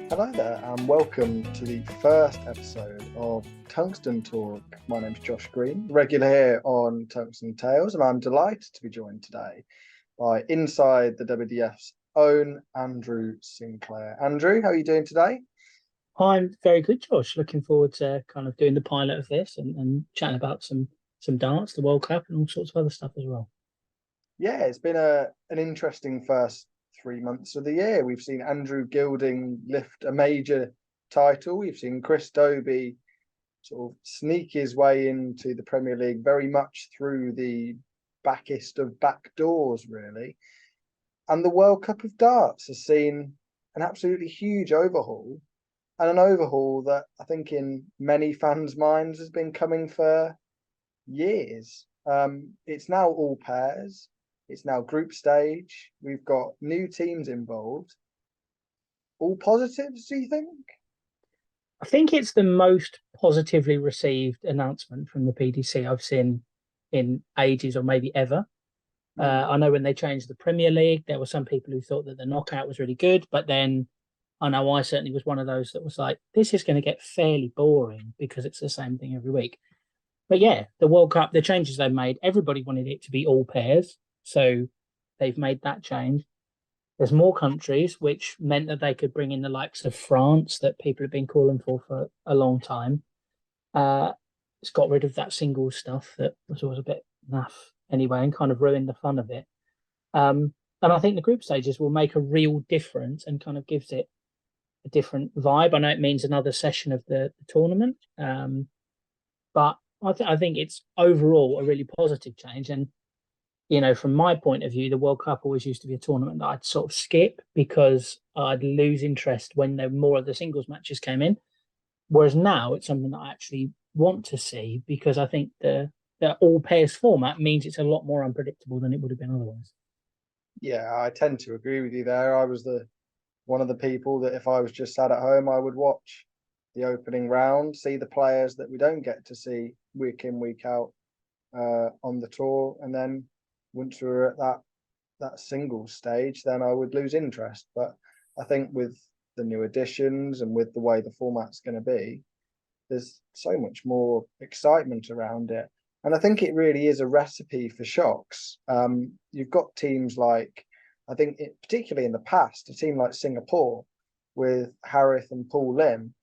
Hello there, and welcome to the first episode of Tungsten Talk. My name's Josh Green, regular here on Tungsten Tales, and I'm delighted to be joined today by Inside the WDF's own Andrew Sinclair. Andrew, how are you doing today? I'm very good, Josh. Looking forward to kind of doing the pilot of this and chatting about some darts, the World Cup, and all sorts of other stuff as well. Yeah, it's been an interesting first 3 months of the year. We've seen Andrew Gilding lift a major title. We've seen Chris Dobey sort of sneak his way into the Premier League very much through the backest of back doors, really. And the World Cup of Darts has seen an absolutely huge overhaul, and an overhaul that I think in many fans' minds has been coming for years. It's now all pairs. It's now group stage. We've got new teams involved. All positives, do you think? I think it's the most positively received announcement from the PDC I've seen in ages or maybe ever. I know when they changed the Premier League, there were some people who thought that the knockout was really good, but then I know I certainly was one of those that was like, this is going to get fairly boring because it's the same thing every week. But yeah, the World Cup, the changes they've made, everybody wanted it to be all pairs. So they've made that change. There's more countries, which meant that they could bring in the likes of France that people have been calling for a long time. Uh, it's got rid of that single stuff that was always a bit naff anyway and kind of ruined the fun of it. And I think the group stages will make a real difference and kind of gives it a different vibe. I know it means another session of the tournament, but I think it's overall a really positive change. And from my point of view, the World Cup always used to be a tournament that I'd sort of skip because I'd lose interest when more of the singles matches came in. Whereas now it's something that I actually want to see because I think the all pairs format means it's a lot more unpredictable than it would have been otherwise. Yeah, I tend to agree with you there. I was the one of the people that if I was just sat at home, I would watch the opening round, see the players that we don't get to see week in, week out on the tour, and then once we were at that single stage, then I would lose interest. But I think with the new additions and with the way the format's going to be, there's so much more excitement around it. And I think it really is a recipe for shocks. You've got teams like, I think, particularly in the past, a team like Singapore with Harith and Paul Lim.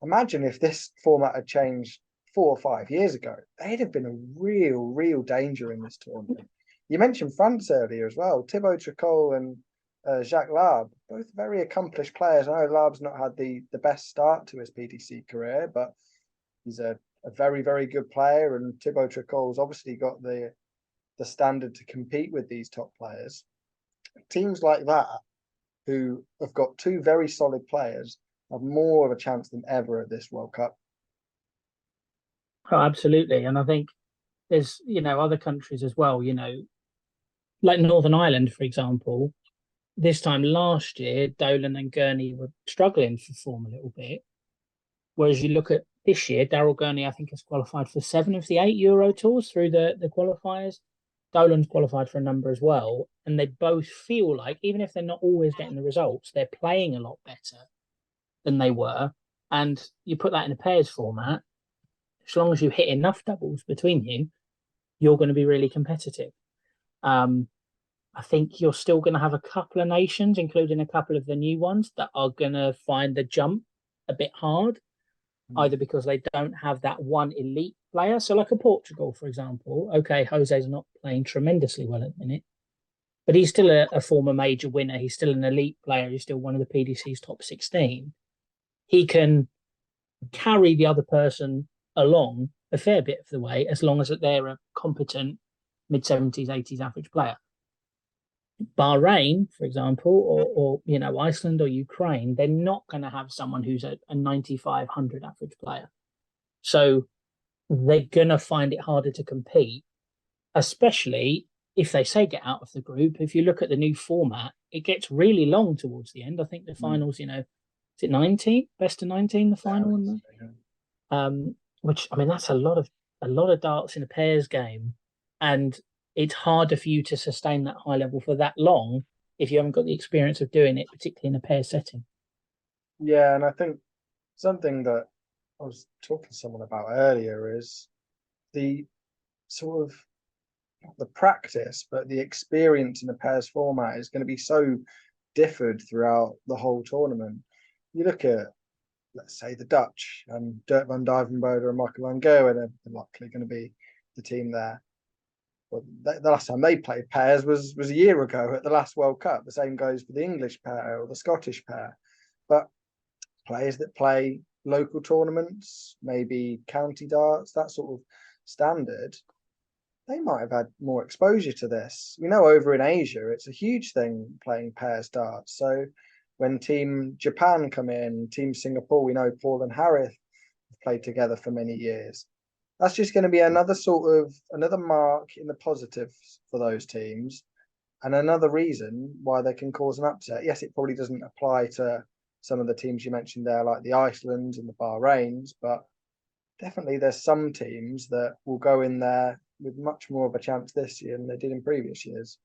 Imagine if this format had changed 4 or 5 years ago. They'd have been a real danger in this tournament. You mentioned France earlier as well. Thibaut Tricol and Jacques Larbe, both very accomplished players. I know Larbe's not had the best start to his PDC career, but he's a very good player, and Thibaut Tricol's obviously got the standard to compete with these top players. Teams like that, who have got two very solid players, have more of a chance than ever at this World Cup. Oh, absolutely. And I think there's, other countries as well, like Northern Ireland, for example. This time last year, Dolan and Gurney were struggling for form a little bit. Whereas you look at this year, Daryl Gurney, I think, has qualified for 7 of the 8 Euro tours through the qualifiers. Dolan's qualified for a number as well. And they both feel like, even if they're not always getting the results, they're playing a lot better than they were. And you put that in a pairs format, as long as you hit enough doubles between you, you're going to be really competitive. I think you're still going to have a couple of nations, including a couple of the new ones, that are going to find the jump a bit hard, either because they don't have that one elite player. So, like a Portugal, for example, okay, Jose's not playing tremendously well at the minute, but he's still a former major winner. He's still an elite player. He's still one of the PDC's top 16. He can carry the other person along a fair bit of the way as long as they're a competent mid 70s, 80s average player. Bahrain, for example, or Iceland or Ukraine, they're not going to have someone who's a 9,500 average player. So they're going to find it harder to compete, especially if they say get out of the group. If you look at the new format, it gets really long towards the end. I think the finals, is it 19? Best of 19, the final? Which, I mean, that's a lot of darts in a pairs game. And it's harder for you to sustain that high level for that long if you haven't got the experience of doing it, particularly in a pair setting. Yeah, and I think something that I was talking to someone about earlier is the sort of not the practice, but the experience in the pairs format is going to be so differed throughout the whole tournament. You look at, let's say, the Dutch and Dirk van Dijvenbode and Michael van Gerwen are likely going to be the team there. Well, the last time they played pairs was a year ago at the last World Cup. The same goes for the English pair or the Scottish pair. But players that play local tournaments, maybe county darts, that sort of standard, they might have had more exposure to this. We know over in Asia, it's a huge thing playing pairs darts. So when Team Japan come in, Team Singapore, we know Paul and Harith have played together for many years. That's just going to be another mark in the positives for those teams, and another reason why they can cause an upset. Yes, it probably doesn't apply to some of the teams you mentioned there, like the Icelands and the Bahrains, but definitely there's some teams that will go in there with much more of a chance this year than they did in previous years.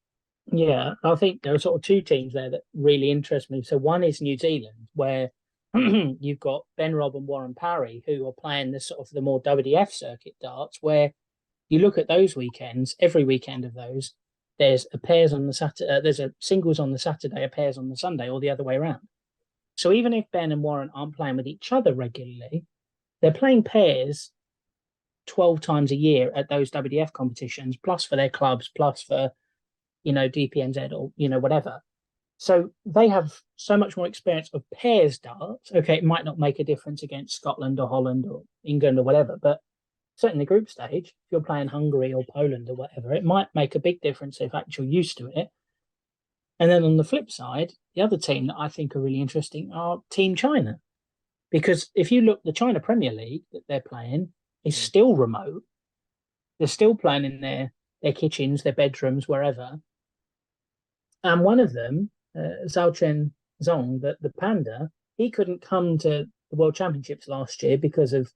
Yeah, I think there are sort of two teams there that really interest me. So one is New Zealand, where you've got Ben Robb and Warren Parry, who are playing the sort of the more WDF circuit darts, where you look at those weekends, every weekend of those, there's a pairs on the Saturday, there's a singles on the Saturday, a pairs on the Sunday, or the other way around. So even if Ben and Warren aren't playing with each other regularly, they're playing pairs 12 times a year at those WDF competitions, plus for their clubs, plus for, DPNZ or, whatever. So they have so much more experience of pairs darts. Okay, it might not make a difference against Scotland or Holland or England or whatever, but certainly the group stage, if you're playing Hungary or Poland or whatever, it might make a big difference if actually you're used to it. And then on the flip side, the other team that I think are really interesting are Team China. Because if you look, the China Premier League that they're playing is still remote. They're still playing in their kitchens, their bedrooms, wherever. And one of them, Zhao Chen Zong, the panda, he couldn't come to the World Championships last year because of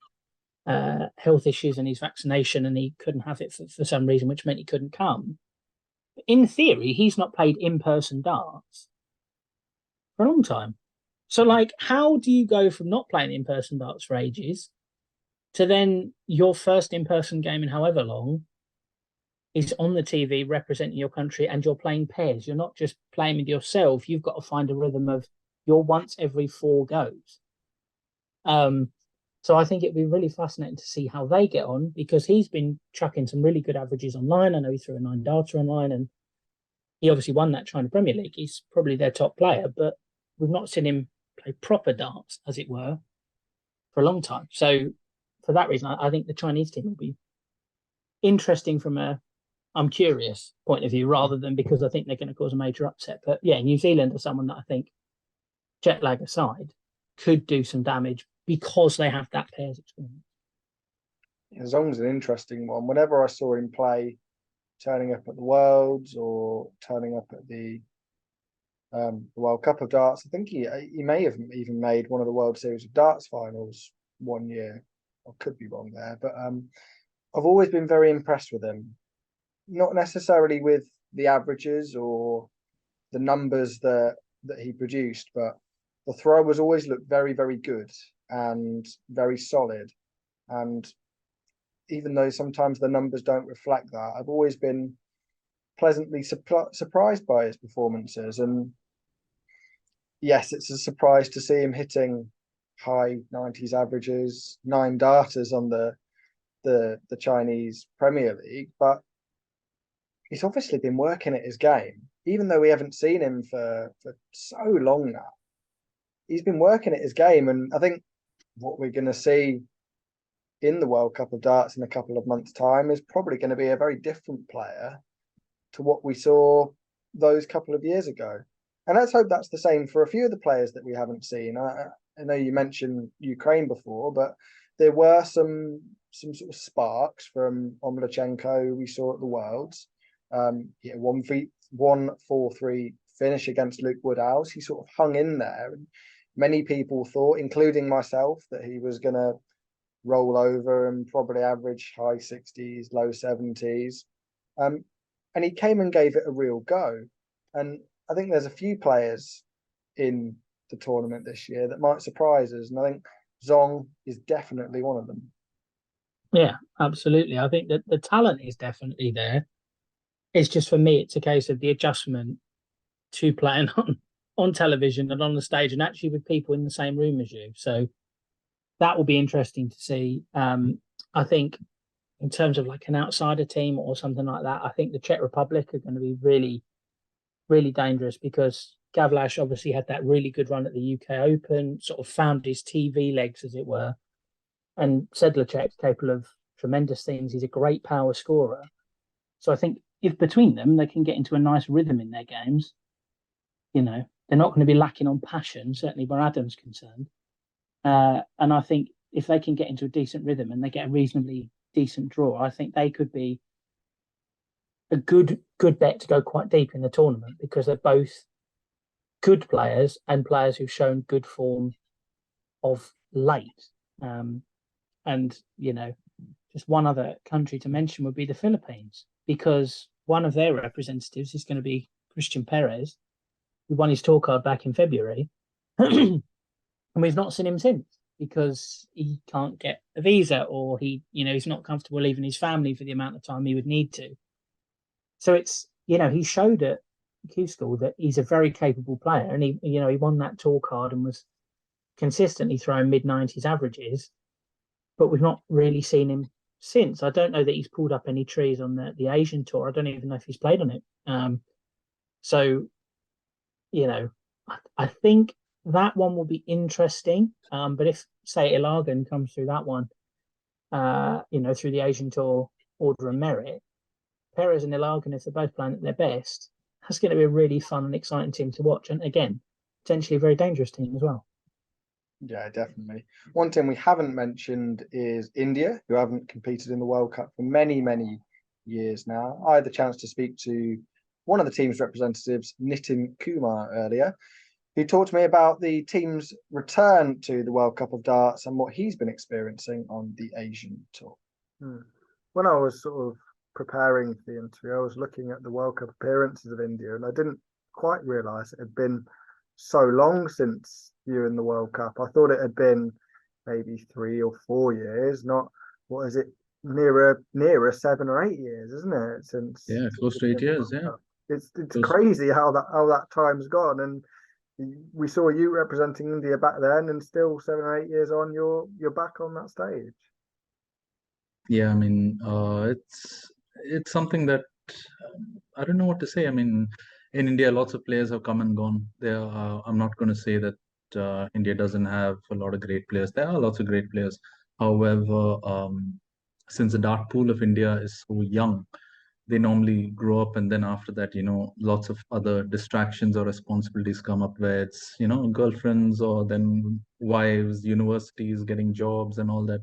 health issues and his vaccination, and he couldn't have it for some reason, which meant he couldn't come. In theory, he's not played in-person darts for a long time. So, like, how do you go from not playing in-person darts for ages to then your first in-person game in however long is on the TV representing your country and you're playing pairs? You're not just playing with yourself. You've got to find a rhythm of your once every four goes. So I think it'd be really fascinating to see how they get on, because he's been chucking some really good averages online. I know he threw a 9 darter online, and he obviously won that China Premier League. He's probably their top player, but we've not seen him play proper darts, as it were, for a long time. So for that reason, I think the Chinese team will be interesting from a I'm curious point of view, rather than because I think they're going to cause a major upset. But yeah, New Zealand are someone that I think, jet lag aside, could do some damage because they have that pairs experience. Zong's an interesting one. Whenever I saw him play, turning up at the Worlds or turning up at the World Cup of Darts, I think he may have even made one of the World Series of Darts finals one year. I could be wrong there, but I've always been very impressed with him. Not necessarily with the averages or the numbers that he produced, but the throw was always looked very, very good and very solid. And even though sometimes the numbers don't reflect that, I've always been pleasantly surprised by his performances. And yes, it's a surprise to see him hitting high 90s averages, 9 darters on the Chinese Premier League, but he's obviously been working at his game, even though we haven't seen him for so long now. He's been working at his game, and I think what we're going to see in the World Cup of Darts in a couple of months' time is probably going to be a very different player to what we saw those couple of years ago. And let's hope that's the same for a few of the players that we haven't seen. I know you mentioned Ukraine before, but there were some sort of sparks from Omlachenko we saw at the Worlds. 1-4-3 finish against Luke Woodhouse. He sort of hung in there, and many people thought, including myself, that he was going to roll over and probably average high 60s, low 70s. And he came and gave it a real go. And I think there's a few players in the tournament this year that might surprise us, and I think Zong is definitely one of them. Yeah, absolutely. I think that the talent is definitely there. It's just for me, it's a case of the adjustment to playing on television and on the stage and actually with people in the same room as you. So that will be interesting to see. I think in terms of like an outsider team or something like that, I think the Czech Republic are going to be really, really dangerous because Gavlash obviously had that really good run at the UK Open, sort of found his TV legs, as it were. And Sedlacek's capable of tremendous things. He's a great power scorer. So I think if between them they can get into a nice rhythm in their games, they're not going to be lacking on passion, certainly where Adam's concerned. And I think if they can get into a decent rhythm and they get a reasonably decent draw, I think they could be a good bet to go quite deep in the tournament because they're both good players and players who've shown good form of late. And just one other country to mention would be the Philippines, because one of their representatives is going to be Christian Perez, who won his tour card back in February. And we've not seen him since because he can't get a visa or he's not comfortable leaving his family for the amount of time he would need to. So it's, he showed at Q School that he's a very capable player, and he won that tour card and was consistently throwing mid-90s averages, but we've not really seen him since. I don't know that he's pulled up any trees on the Asian tour. I don't even know if he's played on it. So, I think that one will be interesting. But if, say, Ilagan comes through that one, through the Asian tour order of merit, Perez and Ilagan, if they're both playing at their best, that's going to be a really fun and exciting team to watch. And again, potentially a very dangerous team as well. Yeah, definitely. One team we haven't mentioned is India, who haven't competed in the World Cup for many, many years now. I had the chance to speak to one of the team's representatives, Nitin Kumar, earlier, who talked to me about the team's return to the World Cup of Darts and what he's been experiencing on the Asian tour. When I was sort of preparing for the interview, I was looking at the World Cup appearances of India, and I didn't quite realise it had been so long since you in the World Cup. I thought it had been maybe 3 or 4 years, not what is it, nearer 7 or 8 years, isn't it? Since close to 8 years. Yeah, it's crazy how that time's gone, and we saw you representing India back then, and still 7 or 8 years on, you're back on that stage. Yeah, I mean, it's something that I don't know what to say. I mean, in India, lots of players have come and gone. I'm not going to say that India doesn't have a lot of great players. There are lots of great players. However, since the dart pool of India is so young, they normally grow up, and then after that, lots of other distractions or responsibilities come up, where it's, girlfriends or then wives, universities, getting jobs and all that.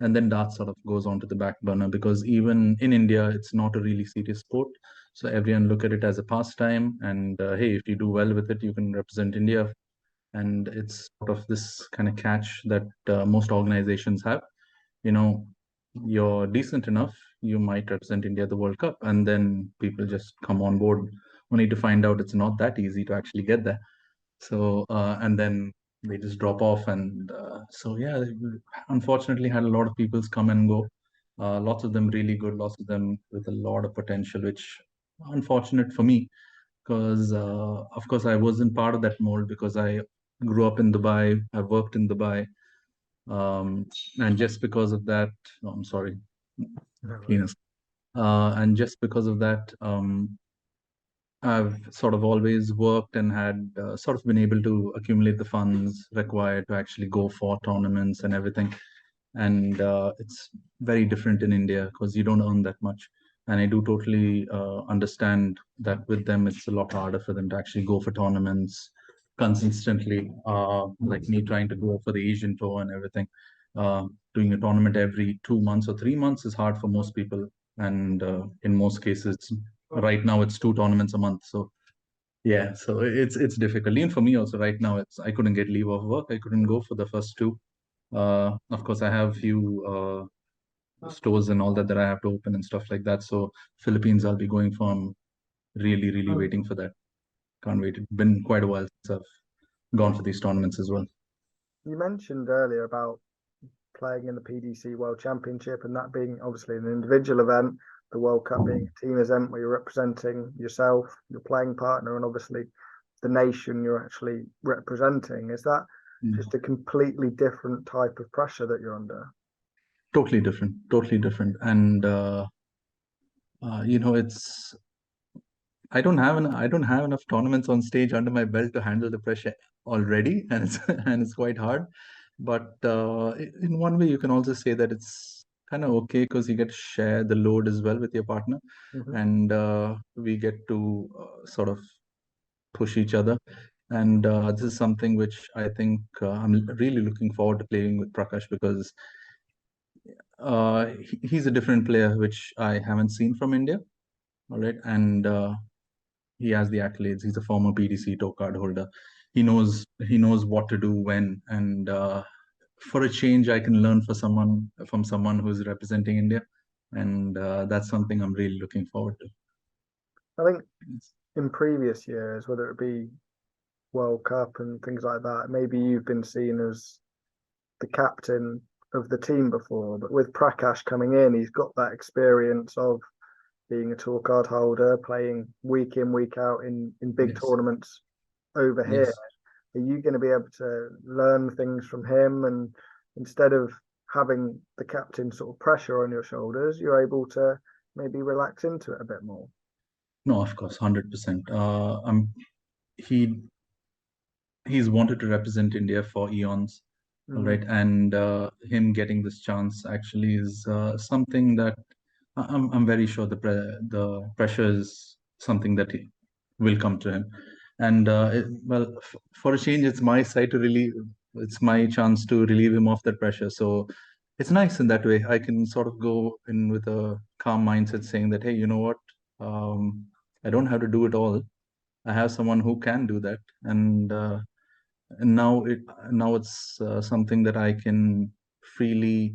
And then dart sort of goes on to the back burner, because even in India, it's not a really serious sport. So everyone look at it as a pastime, and hey, if you do well with it, you can represent India. And it's sort of this kind of catch that most organizations have. You're decent enough, you might represent India at the World Cup, and then people just come on board, only to find out it's not that easy to actually get there. So and then they just drop off, and so yeah, unfortunately had a lot of people's come and go. Lots of them really good, lots of them with a lot of potential, which unfortunate for me, because of course I wasn't part of that mold, because I grew up in Dubai, I worked in Dubai, and just because of that, I'm sorry, cleaners. And just because of that, I've sort of always worked and had sort of been able to accumulate the funds required to actually go for tournaments and everything. And it's very different in India because you don't earn that much. And I do totally understand that with them, it's a lot harder for them to actually go for tournaments consistently, like me trying to go for the Asian tour and everything. Doing a tournament every 2 months or 3 months is hard for most people. And in most cases, right now it's 2 tournaments a month. So yeah, so it's difficult. Even for me also right now, I couldn't get leave of work. I couldn't go for the first 2. Of course, I have a few stores and all that I have to open and stuff like that. So Philippines, I'll be going for. I'm really, really waiting for that. Can't wait. It's been quite a while since I've gone for these tournaments as well. You mentioned earlier about playing in the PDC World Championship and that being obviously an individual event, the World Cup being a team event where you're representing yourself, your playing partner, and obviously the nation you're actually representing. Is that just a completely different type of pressure that you're under? Totally different, and it's I don't have enough tournaments on stage under my belt to handle the pressure already, and it's quite hard. But in one way, you can also say that it's kind of okay because you get to share the load as well with your partner, and we get to sort of push each other. And this is something which I think I'm really looking forward to playing with Prakash, because he's a different player which I haven't seen from India. All right, and he has the accolades. He's a former PDC tour card holder. He knows what to do when, and for a change, I can learn from someone who's representing India, and that's something I'm really looking forward to. I think in previous years, whether it be World Cup and things like that, maybe you've been seen as the captain of the team before, but with Prakash coming in, he's got that experience of being a tour card holder, playing week in, week out in big tournaments over here. Are you going to be able to learn things from him? And instead of having the captain sort of pressure on your shoulders, you're able to maybe relax into it a bit more? No, of course, 100%. He's wanted to represent India for eons, right? And him getting this chance actually is something that I'm very sure the pressure is something that will come to him. And for a change, it's my side to relieve. It's my chance to relieve him of that pressure. So it's nice in that way. I can sort of go in with a calm mindset, saying that, hey, you know what? I don't have to do it all. I have someone who can do that, and now it's something that I can freely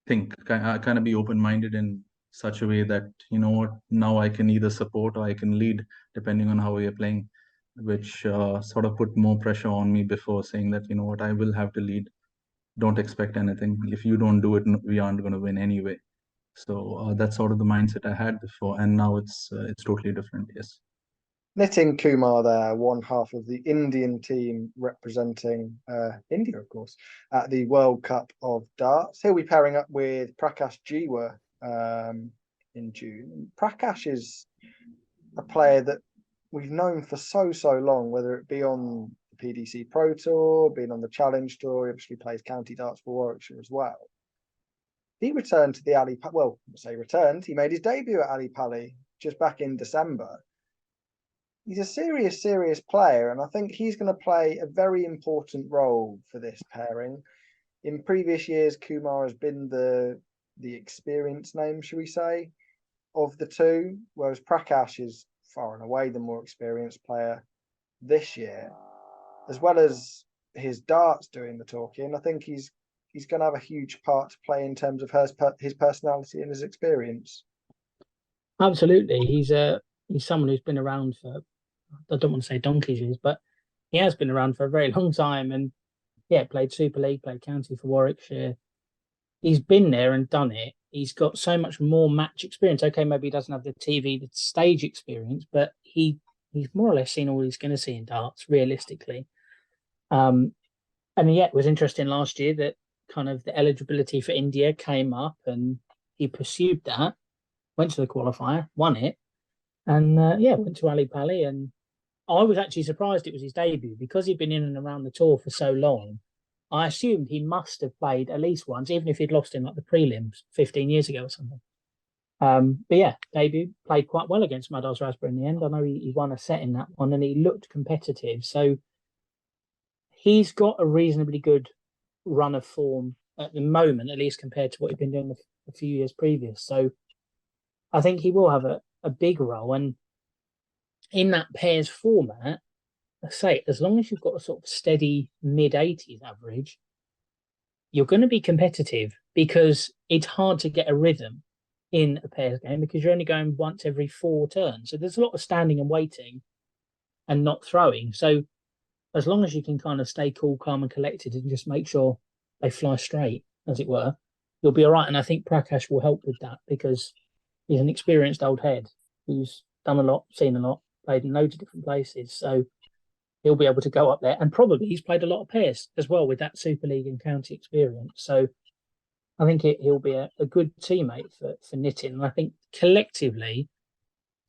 think, kind of be open-minded in such a way that, you know what, now I can either support or I can lead, depending on how we are playing, which sort of put more pressure on me before, saying that, you know what, I will have to lead. Don't expect anything. If you don't do it, we aren't going to win anyway. So that's sort of the mindset I had before, and now it's totally different. Yes. Nitin Kumar there, one half of the Indian team representing India, of course, at the World Cup of Darts. He'll be pairing up with Prakash Jiwa in June. Prakash is a player that we've known for so long, whether it be on the PDC Pro Tour, being on the Challenge Tour. He obviously plays county darts for Warwickshire as well. He returned to the Ali, well, I say returned, he made his debut at Ali Pali just back in December. He's a serious player, and I think he's going to play a very important role for this pairing. In previous years, Kumar has been the experienced name, shall we say, of the two, whereas Prakash is far and away the more experienced player this year. As well as his darts doing the talking, I think he's going to have a huge part to play in terms of his personality and his experience. Absolutely, he's someone who's been around for, I don't want to say donkey's years, but he has been around for a very long time, and played Super League, played county for Warwickshire. He's been there and done it. He's got so much more match experience. Okay, maybe he doesn't have the stage experience, but he's more or less seen all he's going to see in darts, realistically. And it was interesting last year that kind of the eligibility for India came up, and he pursued that, went to the qualifier, won it, and went to Ali Pali. And I was actually surprised it was his debut, because he'd been in and around the tour for so long. I assumed he must have played at least once, even if he'd lost in like the prelims 15 years ago or something. But debut, played quite well against Madars Raspberry in the end. I know he won a set in that one, and he looked competitive. So he's got a reasonably good run of form at the moment, at least compared to what he'd been doing a few years previous. So I think he will have a big role. And in that pairs format, I say, as long as you've got a sort of steady mid-80s average, you're going to be competitive, because it's hard to get a rhythm in a pairs game, because you're only going once every 4 turns. So there's a lot of standing and waiting and not throwing. So as long as you can kind of stay cool, calm, and collected, and just make sure they fly straight, as it were, you'll be all right. And I think Prakash will help with that because he's an experienced old head who's done a lot, seen a lot, played in loads of different places. So he'll be able to go up there, and probably he's played a lot of pairs as well with that Super League and county experience. So I think he'll be a good teammate for Nitin. And I think collectively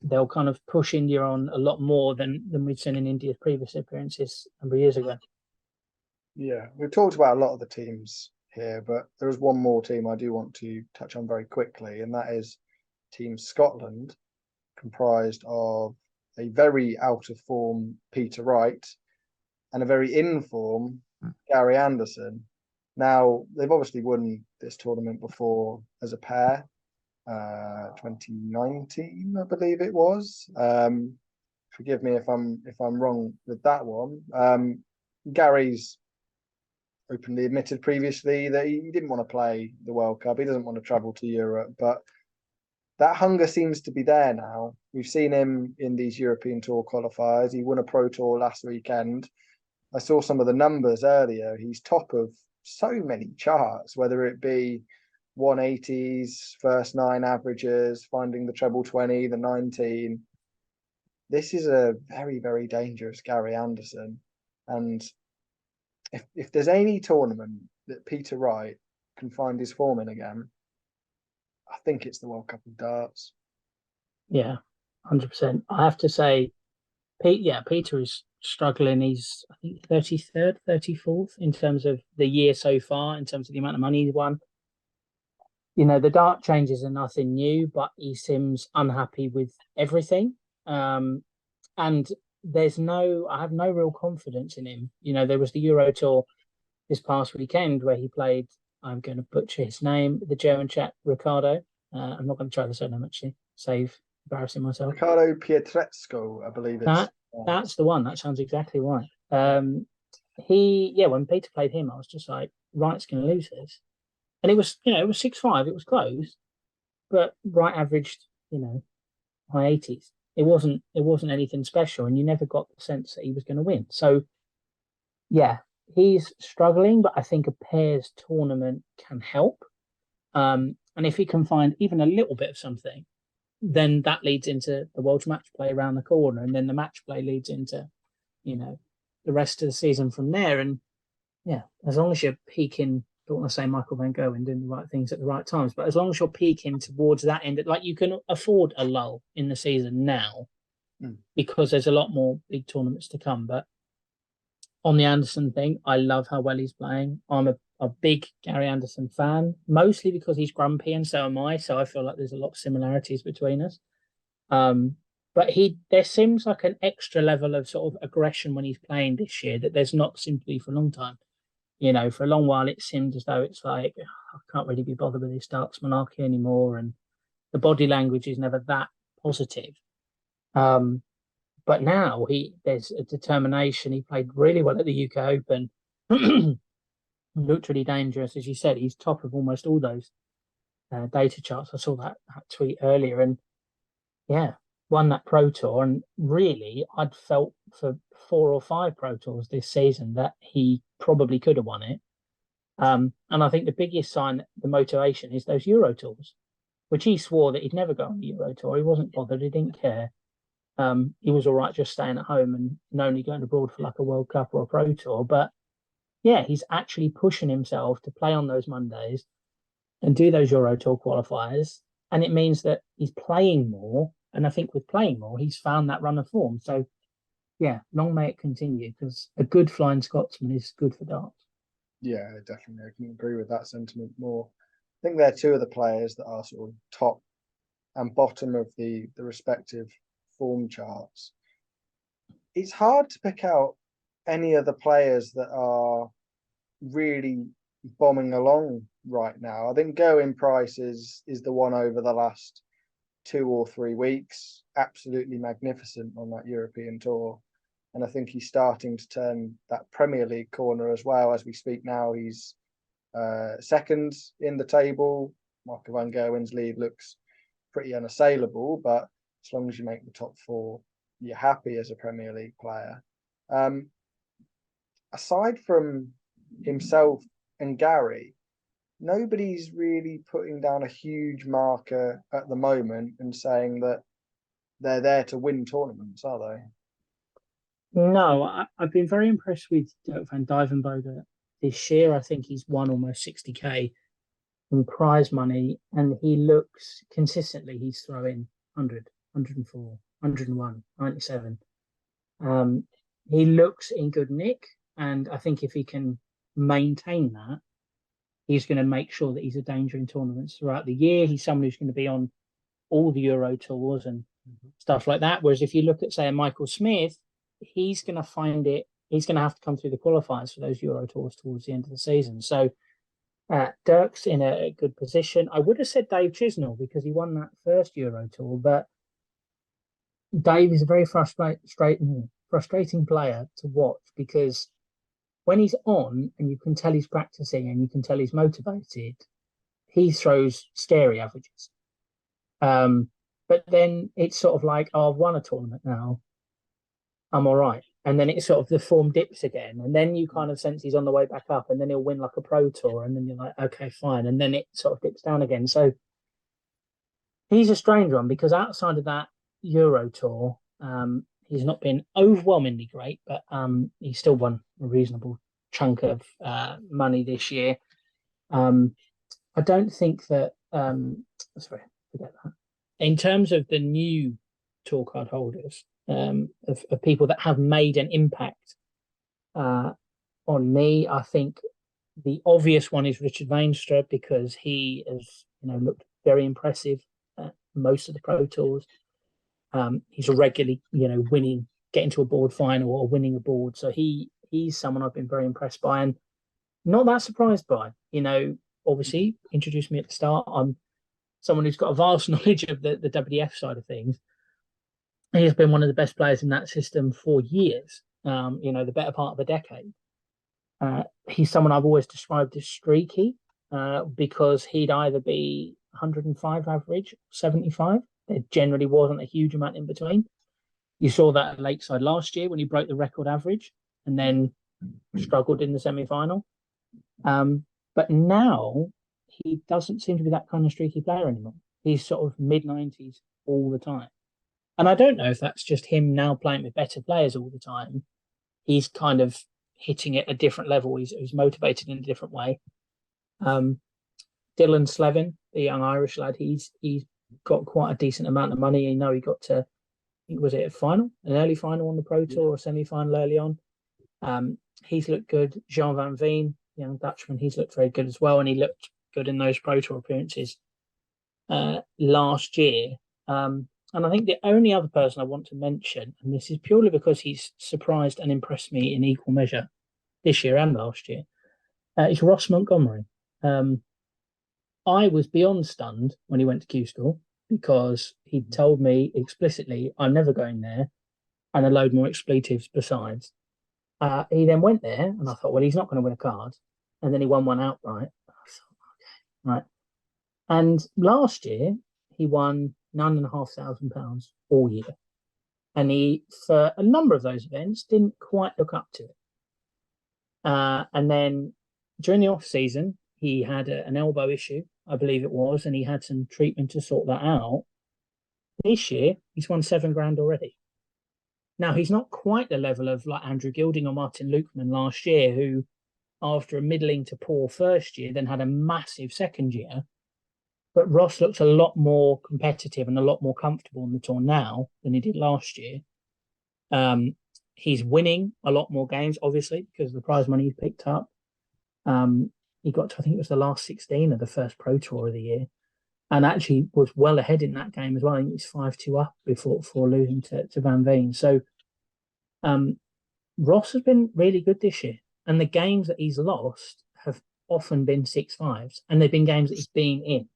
they'll kind of push India on a lot more than we've seen in India's previous appearances a number of years ago. Yeah, we've talked about a lot of the teams here, but there is one more team I do want to touch on very quickly, and that is Team Scotland, comprised of a very out of form Peter Wright and a very in form Gary Anderson. Now, they've obviously won this tournament before as a pair, 2019, I believe it was. Forgive me if I'm wrong with that one. Gary's openly admitted previously that he didn't want to play the World Cup. He doesn't want to travel to Europe, but that hunger seems to be there now. We've seen him in these European Tour qualifiers. He won a Pro Tour last weekend. I saw some of the numbers earlier. He's top of so many charts, whether it be 180s, first 9 averages, finding the treble 20, the 19. This is a very, very dangerous Gary Anderson. And if there's any tournament that Peter Wright can find his form in again, I think it's the World Cup of Darts. Yeah, 100%. I have to say, Peter is struggling. He's, I think, 33rd, 34th in terms of the year so far, in terms of the amount of money he's won. You know, the dart changes are nothing new, but he seems unhappy with everything. And I have no real confidence in him. You know, there was the Euro Tour this past weekend where he played, I'm going to butcher his name, the German chap, Ricardo. I'm not going to try the surname, actually, save embarrassing myself. Ricardo Pietrezco, I believe it's. That's the one. That sounds exactly right. When Peter played him, I was just like, Wright's going to lose this. And it was 6-5. It was close, but Wright averaged, high 80s. It wasn't anything special, and you never got the sense that he was going to win. So, yeah, he's struggling, but I think a pairs tournament can help. And if he can find even a little bit of something, then that leads into the World Match Play around the corner, and then the match play leads into, the rest of the season from there. And yeah, as long as you're peaking, don't want to say Michael Van Gogh and doing the right things at the right times, but as long as you're peaking towards that end, like you can afford a lull in the season now because there's a lot more big tournaments to come. But on the Anderson thing, I love how well he's playing. I'm a big Gary Anderson fan, mostly because he's grumpy and so am I. So I feel like there's a lot of similarities between us. But there seems like an extra level of sort of aggression when he's playing this year that there's not simply for a long time. For a long while, it seemed as though it's like, I can't really be bothered with this darts monarchy anymore. And the body language is never that positive. But now there's a determination. He played really well at the UK Open. Looked really dangerous. As you said, he's top of almost all those data charts. I saw that tweet earlier. And yeah, won that Pro Tour. And really, I'd felt for 4 or 5 Pro Tours this season that he probably could have won it. And I think the biggest sign, the motivation, is those Euro Tours, which he swore that he'd never go on the Euro Tour. He wasn't bothered. He didn't care. He was all right just staying at home and only going abroad for like a World Cup or a Pro Tour. But yeah, he's actually pushing himself to play on those Mondays and do those Euro Tour qualifiers. And it means that he's playing more. And I think with playing more, he's found that run of form. So yeah, long may it continue, because a good flying Scotsman is good for darts. Yeah, definitely. I can agree with that sentiment more. I think they're two of the players that are sort of top and bottom of the respective form charts. It's hard to pick out any of the players that are really bombing along right now. I think Going Price is the one over the last 2 or 3 weeks. Absolutely magnificent on that European tour. And I think he's starting to turn that Premier League corner as well. As we speak now, he's second in the table. Michael Van Gerwen's lead looks pretty unassailable, but as long as you make the top 4, you're happy as a Premier League player. aside from himself and Gary, nobody's really putting down a huge marker at the moment and saying that they're there to win tournaments, are they? No, I've been very impressed with Dirk van Dijvenbode this year. I think he's won almost 60k in prize money, and he looks consistently, he's throwing 100, 104, 101, 97. He looks in good nick, and I think if he can maintain that, he's going to make sure that he's a danger in tournaments throughout the year. He's someone who's going to be on all the Euro tours and stuff like that. Whereas if you look at, say, a Michael Smith, he's going to find it, he's going to have to come through the qualifiers for those Euro tours towards the end of the season. So Dirk's in a good position. I would have said Dave Chisnell because he won that first Euro tour, but Dave is a very frustrating player to watch because when he's on and you can tell he's practicing and you can tell he's motivated, he throws scary averages. But then it's sort of like, oh, I've won a tournament now, I'm all right. And then it's sort of the form dips again. And then you kind of sense he's on the way back up, and then he'll win like a pro tour. And then you're like, okay, fine. And then it sort of dips down again. So he's a strange one because outside of that Euro tour, he's not been overwhelmingly great, but he's still won a reasonable chunk of money this year. I don't think that, sorry, forget that. In terms of the new tour card holders, of people that have made an impact on me, I think the obvious one is Richard Veenstra because he has, looked very impressive at most of the pro tours. He's regularly, winning, getting to a board final or winning a board. So he's someone I've been very impressed by and not that surprised by. Obviously, introduced me at the start. I'm someone who's got a vast knowledge of the WDF side of things. He has been one of the best players in that system for years, the better part of a decade. He's someone I've always described as streaky because he'd either be 105 average, 75. There generally wasn't a huge amount in between. You saw that at Lakeside last year when he broke the record average and then struggled in the semi-final. But now he doesn't seem to be that kind of streaky player anymore. He's sort of mid-90s all the time. And I don't know if that's just him now playing with better players all the time. He's kind of hitting it at a different level. He's motivated in a different way. Dylan Slevin, the young Irish lad, he's got quite a decent amount of money. He got to, I think, was it a final, an early final on the Pro Tour or semi-final early on? He's looked good. Jean Van Veen, young Dutchman, he's looked very good as well. And he looked good in those Pro Tour appearances last year. And I think the only other person I want to mention, and this is purely because he's surprised and impressed me in equal measure this year and last year, is Ross Montgomery. I was beyond stunned when he went to Q-School because he told me explicitly, I'm never going there, and a load more expletives besides. He then went there, and I thought, well, he's not going to win a card. And then he won one outright. I thought, okay, right. And last year, he won £9,500 all year. And he, for a number of those events, didn't quite look up to it. And then during the off season, he had an elbow issue, I believe it was, and he had some treatment to sort that out. This year, he's won £7,000 already. Now, he's not quite the level of like Andrew Gilding or Martin Lukeman last year, who, after a middling to poor first year, then had a massive second year. But Ross looks a lot more competitive and a lot more comfortable on the tour now than he did last year. He's winning a lot more games, obviously, because of the prize money he's picked up. He got to, I think it was the last 16 of the first Pro Tour of the year, and actually was well ahead in that game as well. I think he was 5-2 up before losing to Van Veen. So Ross has been really good this year, and the games that he's lost have often been 6-5s, and they've been games that he's been in.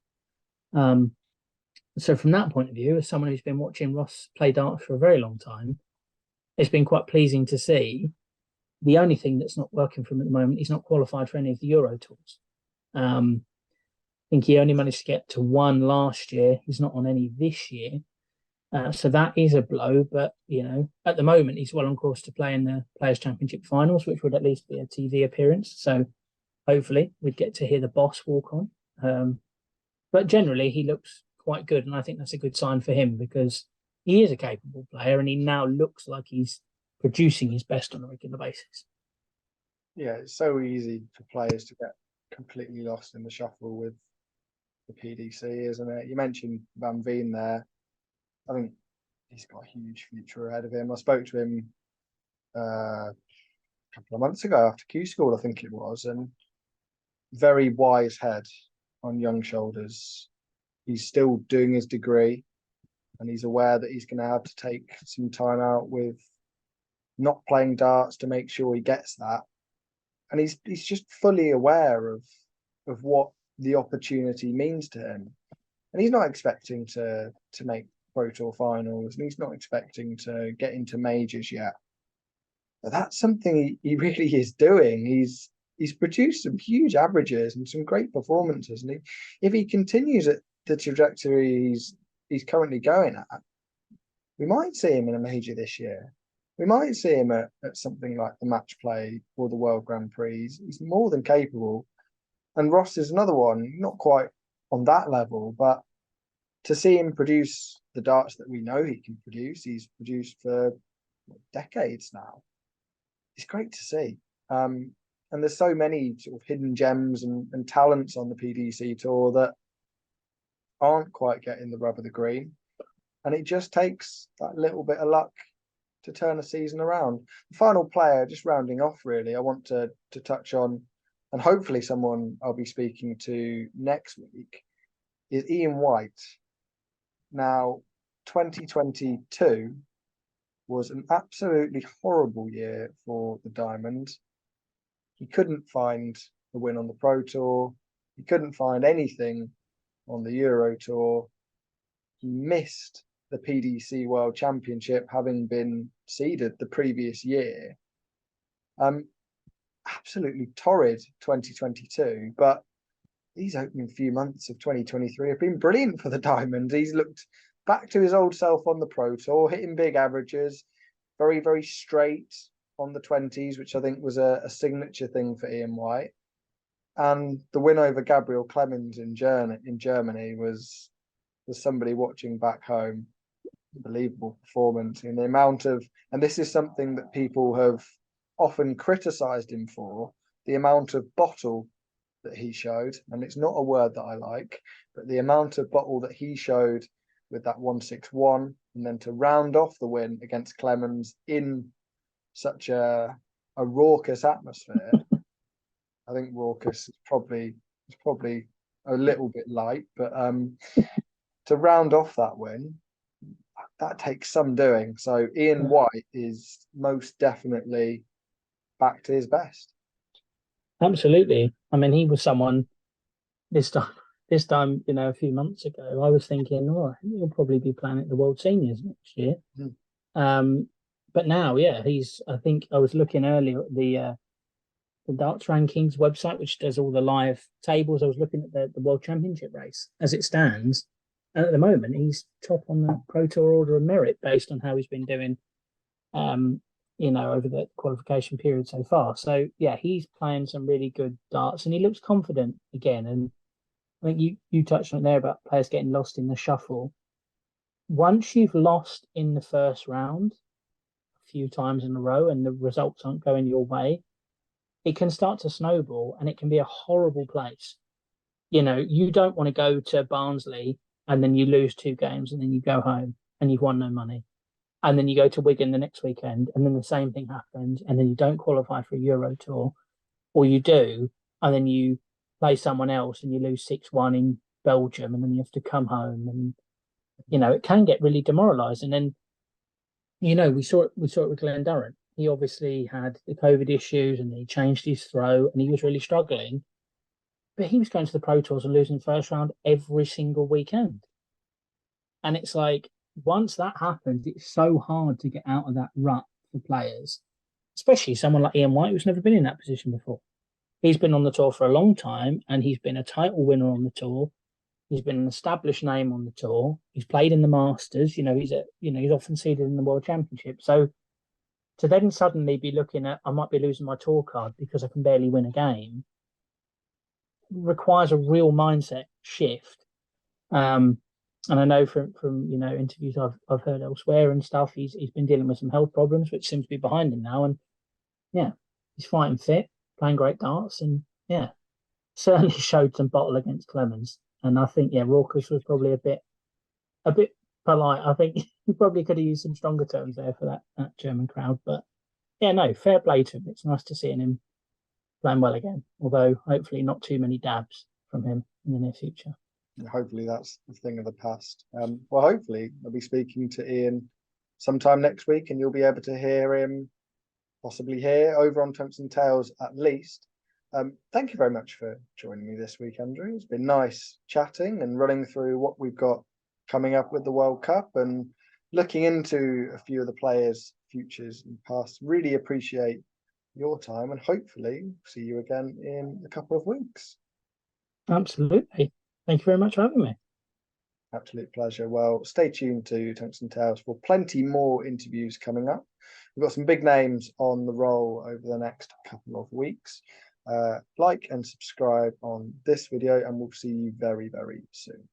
So from that point of view, as someone who's been watching Ross play darts for a very long time, it's been quite pleasing to see. The only thing that's not working for him at the moment, he's not qualified for any of the Euro tours. I think he only managed to get to one last year. He's not on any this year. So that is a blow, but at the moment he's well on course to play in the Players' Championship finals, which would at least be a TV appearance. So hopefully we'd get to hear the boss walk on. But generally he looks quite good, and I think that's a good sign for him because he is a capable player, and he now looks like he's producing his best on a regular basis. Yeah, it's so easy for players to get completely lost in the shuffle with the PDC, isn't it? You mentioned Van Veen there. I think he's got a huge future ahead of him. I spoke to him a couple of months ago after Q School, I think it was, and very wise head on young shoulders. He's still doing his degree, and he's aware that he's going to have to take some time out with not playing darts to make sure he gets that. And he's just fully aware of what the opportunity means to him. And he's not expecting to make Pro Tour finals, and he's not expecting to get into majors yet. But that's something he really is doing. He's produced some huge averages and some great performances. And if he continues at the trajectory he's currently going at, we might see him in a major this year. We might see him at something like the Match Play or the World Grand Prix. He's more than capable. And Ross is another one, not quite on that level, but to see him produce the darts that we know he can produce, he's produced for decades now. It's great to see. And there's so many sort of hidden gems and talents on the PDC tour that aren't quite getting the rub of the green. And it just takes that little bit of luck to turn a season around. The final player, just rounding off really, I want to touch on, and hopefully someone I'll be speaking to next week, is Ian Wright. Now, 2022 was an absolutely horrible year for the Diamond. He couldn't find the win on the Pro Tour. He couldn't find anything on the Euro Tour. He missed the PDC World Championship, having been seeded the previous year. Absolutely torrid 2022, but these opening few months of 2023 have been brilliant for the Diamond. He's looked back to his old self on the Pro Tour, hitting big averages, very, very straight on the 20s, which I think was a signature thing for Ian Wright. And the win over Gabriel Clemens in Germany was somebody watching back home. Unbelievable performance. And the amount of, and this is something that people have often criticized him for, the amount of bottle that he showed, and it's not a word that I like, but the amount of bottle that he showed with that 161, and then to round off the win against Clemens in such a raucous atmosphere. I think raucous is probably a little bit light, but to round off that win, that takes some doing. So Ian Wright is most definitely back to his best. Absolutely. I mean, he was someone this time, a few months ago, I was thinking, he'll probably be playing at the World Seniors next year. But now, I think I was looking earlier at the Darts Rankings website, which does all the live tables. I was looking at the World Championship race as it stands. And at the moment, he's top on the Pro Tour Order of Merit based on how he's been doing, over the qualification period so far. So, he's playing some really good darts and he looks confident again. And I think you touched on there about players getting lost in the shuffle. Once you've lost in the first round a few times in a row and the results aren't going your way, it can start to snowball and it can be a horrible place. You don't want to go to Barnsley and then you lose 2 games and then you go home and you've won no money. And then you go to Wigan the next weekend and then the same thing happens and then you don't qualify for a Euro Tour, or you do, and then you play someone else and you lose 6-1 in Belgium and then you have to come home and, it can get really demoralising. And, we saw it with Glenn Durrant. He obviously had the COVID issues and he changed his throw and he was really struggling. But he was going to the Pro Tours and losing first round every single weekend. And it's like, once that happens, it's so hard to get out of that rut for players, especially someone like Ian Wright, who's never been in that position before. He's been on the tour for a long time and he's been a title winner on the tour. He's been an established name on the tour. He's played in the Masters. He's often seeded in the World Championship. So to then suddenly be looking at, I might be losing my tour card because I can barely win a game, requires a real mindset shift. And I know from interviews I've heard elsewhere and stuff, he's been dealing with some health problems, which seems to be behind him now. And yeah, he's fighting fit, playing great darts, and yeah, certainly showed some bottle against Clemens. And I think raucous was probably a bit polite. I think he probably could have used some stronger terms there for that German crowd. But yeah, no, fair play to him. It's nice to see him playing well again. Although hopefully not too many dabs from him in the near future. Hopefully that's the thing of the past. Well, hopefully I'll be speaking to Ian sometime next week, and you'll be able to hear him possibly here over on Tungsten Tales at least. Thank you very much for joining me this week, Andrew. It's been nice chatting and running through what we've got coming up with the World Cup and looking into a few of the players' futures and past. Really appreciate your time, and hopefully see you again in a couple of weeks. Absolutely. Thank you very much for having me. Absolute pleasure. Well, stay tuned to Tungsten Tales for plenty more interviews coming up. We've got some big names on the roll over the next couple of weeks. Like and subscribe on this video, and we'll see you very, very soon.